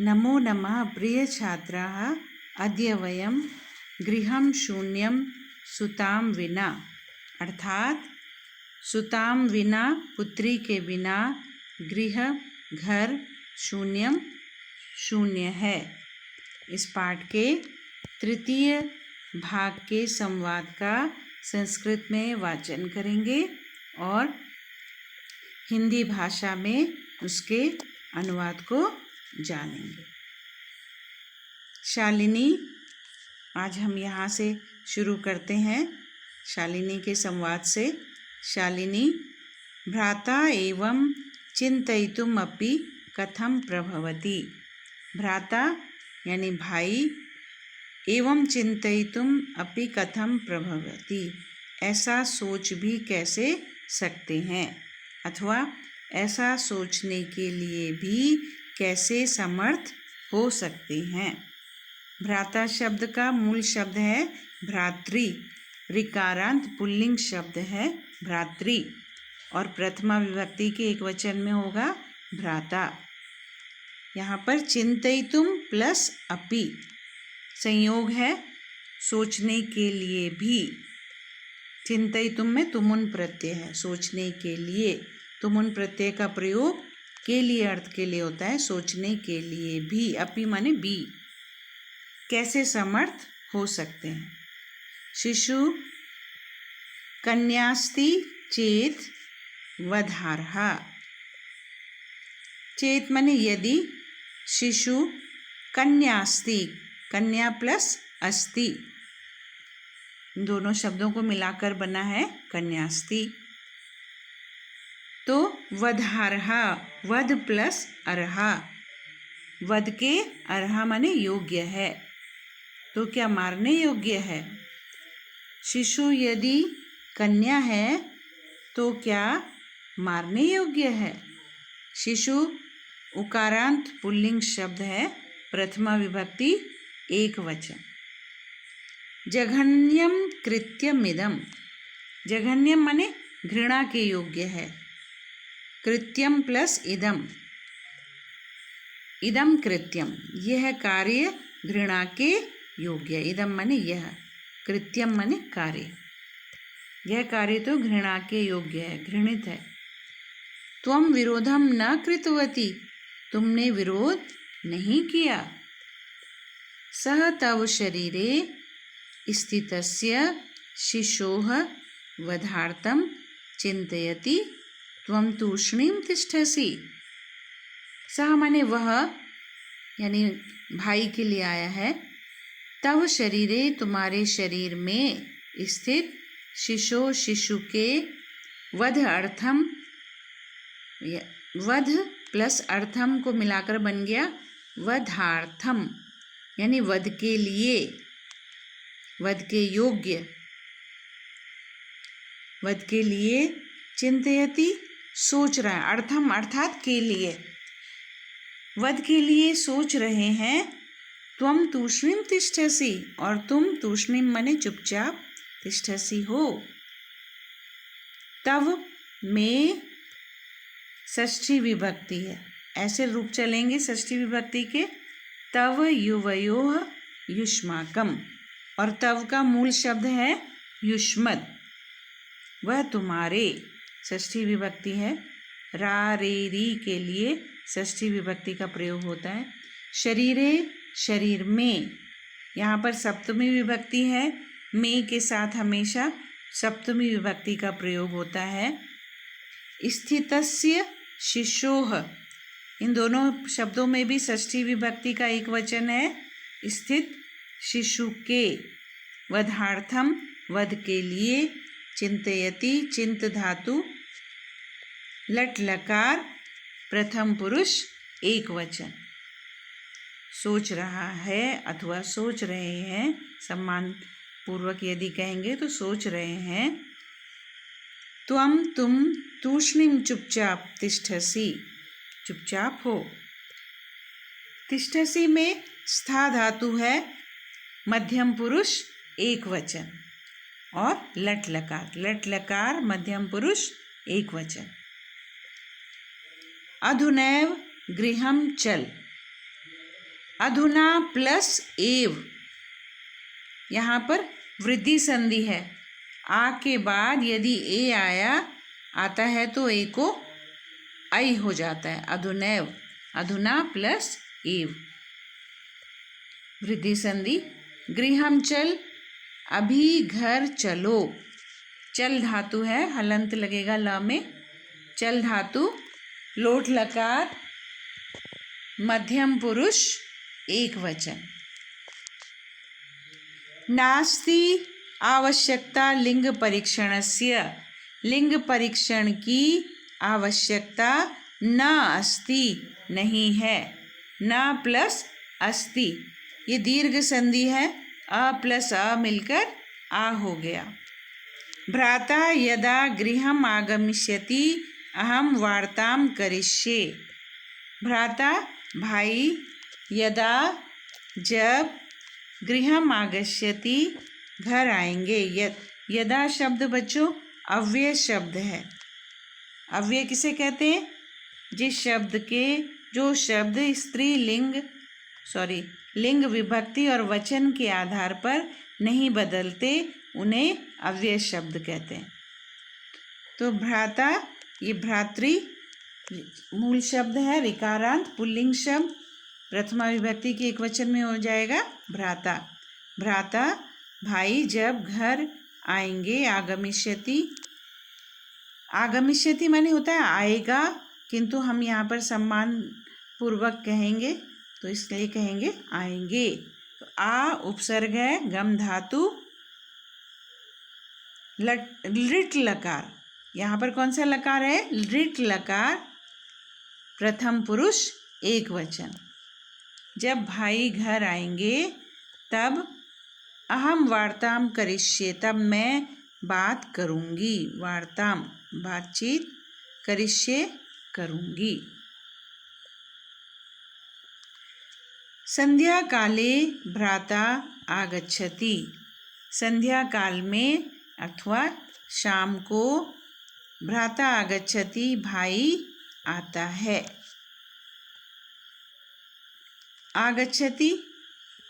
नमो नमः प्रिय छात्राः। अद्य वयं गृहं शून्यं सुतां विना अर्थात सुतां विना पुत्री के बिना गृह घर शून्यम शून्य है। इस पाठ के तृतीय भाग के संवाद का संस्कृत में वाचन करेंगे और हिंदी भाषा में उसके अनुवाद को जानेंगे। शालिनी, आज हम यहाँ से शुरू करते हैं शालिनी के संवाद से। शालिनी, भ्राता एवं चिंतयितुम् अपि कथं प्रभवति। भ्राता यानी भाई, एवं चिंतयितुम् अपि कथं प्रभवति, ऐसा सोच भी कैसे सकते हैं अथवा ऐसा सोचने के लिए भी कैसे समर्थ हो सकते हैं। भ्राता शब्द का मूल शब्द है भ्रातृ, ऋकारांत पुल्लिंग शब्द है भ्रातृ और प्रथमा विभक्ति के एक वचन में होगा भ्राता। यहाँ पर चिंतयितुम प्लस अपि संयोग है, सोचने के लिए भी। चिंतयितुम में तुमुन प्रत्यय है, सोचने के लिए। तुमुन प्रत्यय का प्रयोग के लिए अर्थ के लिए होता है, सोचने के लिए भी। अपि माने भी। कैसे समर्थ हो सकते हैं। शिशु कन्यास्ति चेत वधार्हा। चेत माने यदि, शिशु कन्यास्ति, कन्या प्लस अस्ति, दोनों शब्दों को मिलाकर बना है कन्यास्ति। तो वधार्हा, वध प्लस अर्हा, वध के अर्हा माने योग्य है, तो क्या मारने योग्य है। शिशु यदि कन्या है तो क्या मारने योग्य है। शिशु उकारांत पुल्लिंग शब्द है, प्रथमा विभक्ति एक वचन। जघन्यम कृत्यमिदम, जघन्यम माने घृणा के योग्य है। कृत्यम प्लस इदम, इदम कृत्यम, यह कार्य घृणा के योग्य। इदम माने यह, कृत्यम माने कार्य, यह कार्य तो घृणा के योग्य है, घृणित है। त्वं विरोधम न कृतवती, तुमने विरोध नहीं किया। सह तव शरीरे स्थितस्य शिशोः वधार्थं चिन्तयति, त्वं तूष्णीं तिष्ठसि। सह माने वह, यानी भाई के लिए आया है। तव शरीरे, तुम्हारे शरीर में, स्थित शिशो, शिशु के, वध अर्थम, वध प्लस अर्थम को मिलाकर बन गया वधार्थम, यानी वध के लिए, वध के योग्य, वध के लिए। चिंतयति सोच रहा है, अर्थम अर्थात के लिए, वध के लिए सोच रहे हैं। त्वं तूष्णीं तिष्ठसि, और तुम तूष्णीं माने चुपचाप, तिष्ठसि हो। तव में षष्ठी विभक्ति है, ऐसे रूप चलेंगे षष्ठी विभक्ति के। तव युवयोः युष्माकम, और तव का मूल शब्द है युष्मद, वह तुम्हारे, षष्ठी विभक्ति है। रा रे री के लिए षष्ठी विभक्ति का प्रयोग होता है। शरीरे, शरीर में, यहाँ पर सप्तमी विभक्ति है, में के साथ हमेशा सप्तमी विभक्ति का प्रयोग होता है। स्थितस्य शिशोः, इन दोनों शब्दों में भी षष्ठी विभक्ति का एक वचन है। स्थित शिशु के, वधार्थम वध के लिए। चिंतयति, चिंत धातु, लट लकार, प्रथम पुरुष एक वचन। सोच रहा है अथवा सोच रहे हैं, सम्मान पूर्वक यदि कहेंगे तो सोच रहे हैं। त्वं, तुम, तूष्णीं चुपचाप, तिष्ठसि चुपचाप हो। तिष्ठसि में स्था धातु है, मध्यम पुरुष एक वचन, और लट लकार, लट लकार मध्यम पुरुष एक वचन। अधुनैव गृहं चल, अधुना प्लस एव, यहाँ पर वृद्धि संधि है। आ के बाद यदि ए आता है तो ए को ऐ हो जाता है, अधुनैव, अधुना प्लस एव, वृद्धि संधि। गृहम चल, अभी घर चलो, चल धातु है, हलंत लगेगा ल में, चल धातु, लोट लकार, मध्यम पुरुष, एक वचन। नास्ति आवश्यकता लिंग परीक्षणस्य, लिंग परीक्षण की आवश्यकता न अस्ति, नहीं है, न प्लस अस्ति, ये दीर्घ संधि है, अ प्लस अ मिलकर आ हो गया। भ्राता यदा गृहम आगमिष्यति अहम वार्ताम करिष्ये, भ्राता भाई, यदा जब, गृहम आगमिष्यति घर आएंगे, यदा शब्द बच्चों अव्यय शब्द है। अव्यय किसे कहते हैं? जिस शब्द के, जो शब्द लिंग विभक्ति और वचन के आधार पर नहीं बदलते, उन्हें अव्यय शब्द कहते हैं। तो भ्राता, ये भ्रातृ मूल शब्द है, ऋकारांत पुल्लिंग शब्द, प्रथमा विभक्ति के एक वचन में हो जाएगा भ्राता। भ्राता भाई जब घर आएंगे, आगमिष्यति, आगमिष्यति माने होता है आएगा, किंतु हम यहाँ पर सम्मान पूर्वक कहेंगे तो इसलिए कहेंगे आएंगे। तो आ उपसर्ग है, गम धातु, लिट लकार, यहाँ पर कौन सा लकार है? लिट लकार, प्रथम पुरुष एक वचन। जब भाई घर आएंगे तब अहम वार्ताम करिष्ये, तब मैं बात करूँगी, वार्ताम बातचीत, करिष्ये करूँगी। संध्या काले भ्राता आगच्छति, संध्या काल में अथवा शाम को भ्राता आगच्छति, भाई आता है। आगच्छति,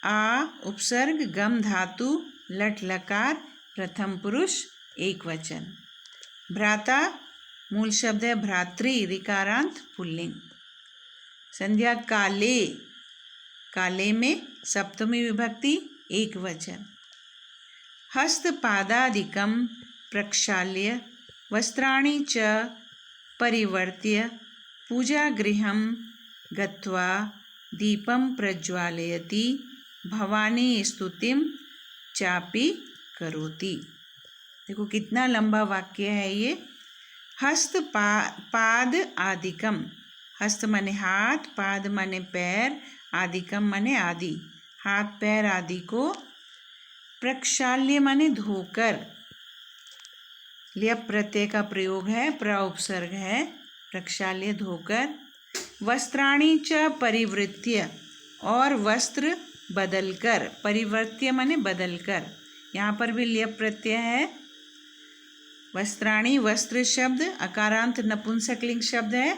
आ उपसर्ग, गम धातु, लट लकार, प्रथम पुरुष एक वचन। भ्राता मूल शब्द है भ्रातृ, ऋकारांत पुल्लिंग। संध्या काले, काले में सप्तमी विभक्ति एक वचन। हस्तपादादिकं प्रक्षाल्य वस्त्राणि च परिवर्त्य पूजागृहं गत्वा दीपं प्रज्वालयति भवानी स्तुतिं चापि करोति। देखो कितना लंबा वाक्य है ये। हस्त पाद आदिकम, हस्त माने हाथ, पाद माने पैर, आदिकम माने आदि, हाथ पैर आदि को, प्रक्षाल्य माने धोकर, ल्यप प्रत्यय का प्रयोग है, प्र उपसर्ग है, प्रक्षाल्य धोकर, वस्त्राणि च परिवृत्य, और वस्त्र बदलकर, परिवर्त्य माने बदलकर, यहाँ पर भी ल्यप प्रत्यय है। वस्त्राणि वस्त्र शब्द अकारांत नपुंसकलिंग शब्द है,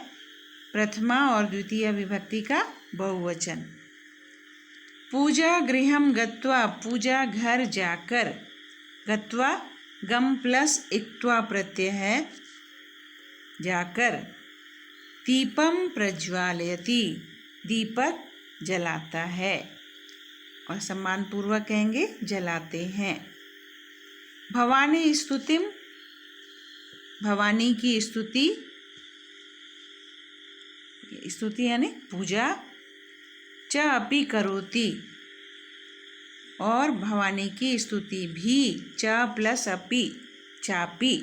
प्रथमा और द्वितीय विभक्ति का बहुवचन। पूजा गृहम गत्वा, पूजा घर जाकर, गत्वा गम प्लस इक्त्वा प्रत्यय है, जाकर। दीपम प्रज्वालयति, दीपक जलाता है, और सम्मान पूर्वक कहेंगे जलाते हैं। भवानी स्तुतिम, भवानी की स्तुति, स्तुति यानी पूजा, च अपि करोति, और भवानी की स्तुति भी, च प्लस अपि, चापि,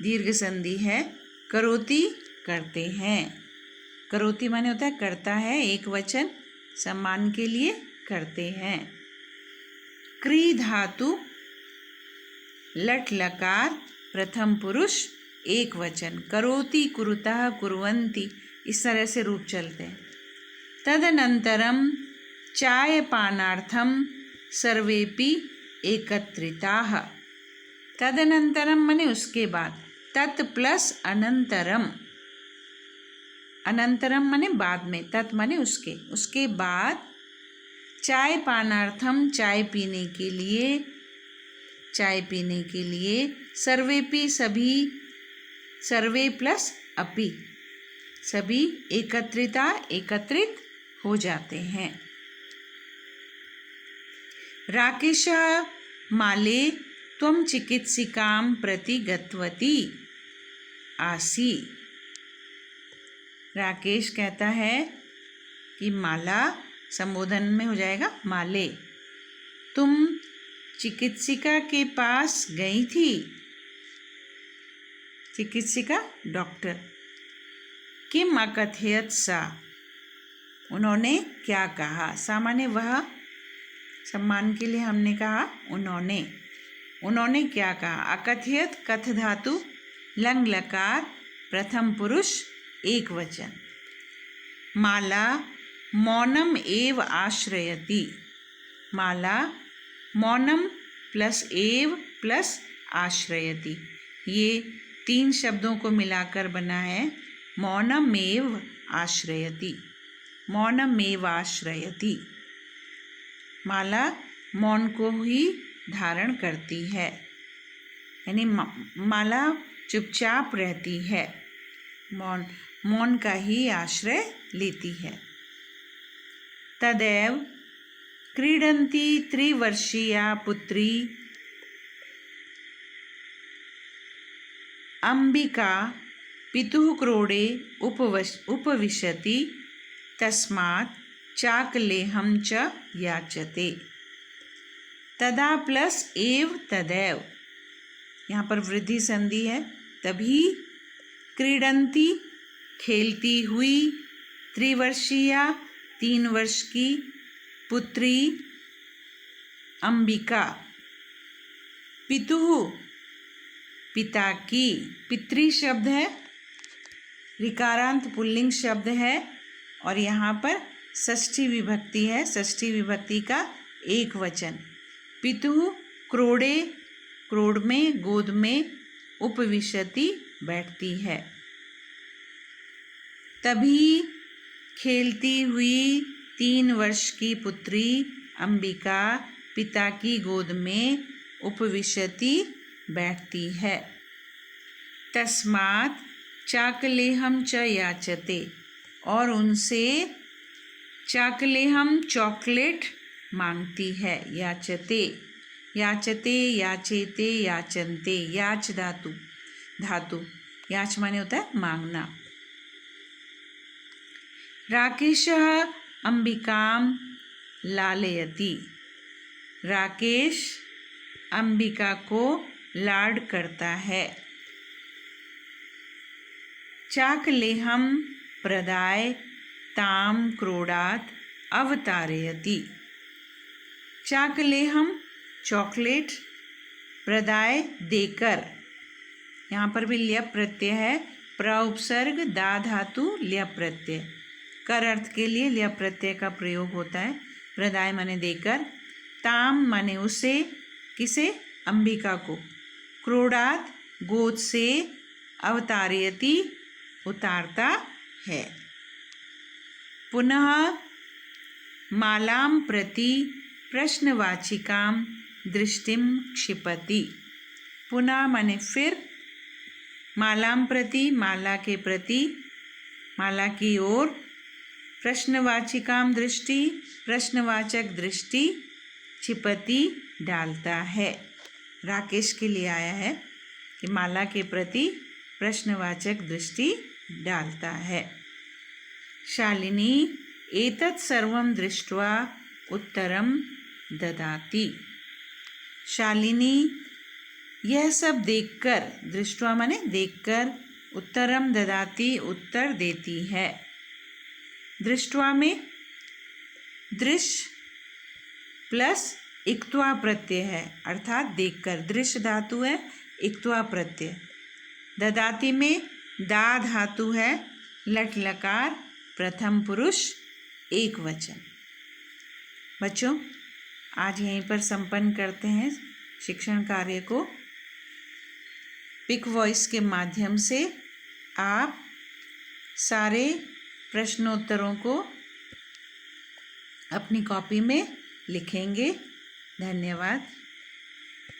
दीर्घ संधि है, करोति करते हैं, करोति माने होता है करता है, एक वचन, सम्मान के लिए करते हैं। क्री धातु, लट लकार, प्रथम पुरुष एक वचन, करोति कुरुतः कुर्वन्ति, इस तरह से रूप चलते हैं। तदनंतरम चायपानार्थम सर्वेपि एकत्रिताः, तदनंतरम माने उसके बाद, तत् प्लस अनंतरम, अनंतरम माने बाद में, तत् माने उसके बाद चाय पानार्थम चाय पीने के लिए सर्वेपि सभी, सर्वे प्लस अपि सभी एकत्रित हो जाते हैं। राकेशः माले त्वं चिकित्सिकां प्रति गतवती आसी। राकेश कहता है कि माला, संबोधन में हो जाएगा माले, तुम चिकित्सिका के पास गई थी। चिकित्सिका डॉक्टर। किम अकथयत सा, उन्होंने क्या कहा। सामान्य वह, सम्मान के लिए हमने कहा उन्होंने क्या कहा। अकथयत कथ धातु लंग लकार प्रथम पुरुष एक वचन। माला मौनम एव आश्रयति। माला मौनम प्लस एव प्लस आश्रयति, ये 3 शब्दों को मिलाकर बना है मौनमेव आश्रयति। मौनमेव आश्रयति, माला मौन को ही धारण करती है, यानी माला चुपचाप रहती है, मौन का ही आश्रय लेती है। तदैव क्रीडन्ती 3 वर्षीया पुत्री अंबिका पितुः क्रोडे उपविशति तस्मात् चाकलेहं च याचते। तदा प्लस एव तदैव, यहाँ पर वृद्धि संधि है। तभी क्रीडन्ती खेलती हुई, 3 वर्षीया 3 वर्ष की, पुत्री अंबिका, पितुः पिता की, पितृ शब्द है, ऋकारांत पुल्लिंग शब्द है और यहाँ पर षष्ठी विभक्ति है, षष्ठी विभक्ति का एक वचन। पितुः क्रोडे, क्रोड में गोद में, उपविशति बैठती है। तभी खेलती हुई 3 वर्ष की पुत्री अंबिका पिता की गोद में उपविशति बैठती है। तस्मात् चाकलेहम च याचते, और उनसे चाकलेहम चॉकलेट मांगती है। याचते, याचेते, याचन्ते, याच धातु, याच माने होता है मांगना। राकेशः अंबिकां लालयति। राकेश अंबिका को लाड करता है। चाकलेहम प्रदाय ताम क्रोडात अवतारयति। चाकलेहम चॉकलेट, प्रदाय देकर, यहाँ पर भी ल्यप प्रत्यय है, प्र उपसर्ग दा धातु ल्यप प्रत्यय, कर अर्थ के लिए ल्यप प्रत्यय का प्रयोग होता है। प्रदाय माने देकर, ताम माने उसे, किसे, अंबिका को, क्रोडात गोद से, अवतारयति उतारता है। पुनः मालां प्रति प्रश्नवाचिकां दृष्टिं क्षिपति। पुनः माने फिर, मालां प्रति माला के प्रति, माला की ओर, प्रश्नवाचिकां दृष्टि प्रश्नवाचक दृष्टि, क्षिपति डालता है। राकेश के लिए आया है कि माला के प्रति प्रश्नवाचक दृष्टि डालता है। शालिनी एतत् सर्वं दृष्ट्वा उत्तरं ददाति। शालिनी यह सब देखकर, दृष्ट्वा माने देखकर, उत्तरम ददाति उत्तर देती है। दृष्ट्वा में दृश्य प्लस इक्त्वा प्रत्यय है, अर्थात देखकर, दृश्य धातु है, इक्त्वा प्रत्यय। ददाति में दा धातु है, लट लकार प्रथम पुरुष एक वचन। बच्चों, आज यहीं पर संपन्न करते हैं शिक्षण कार्य को। पिक वॉइस के माध्यम से आप सारे प्रश्नोत्तरों को अपनी कॉपी में लिखेंगे। धन्यवाद।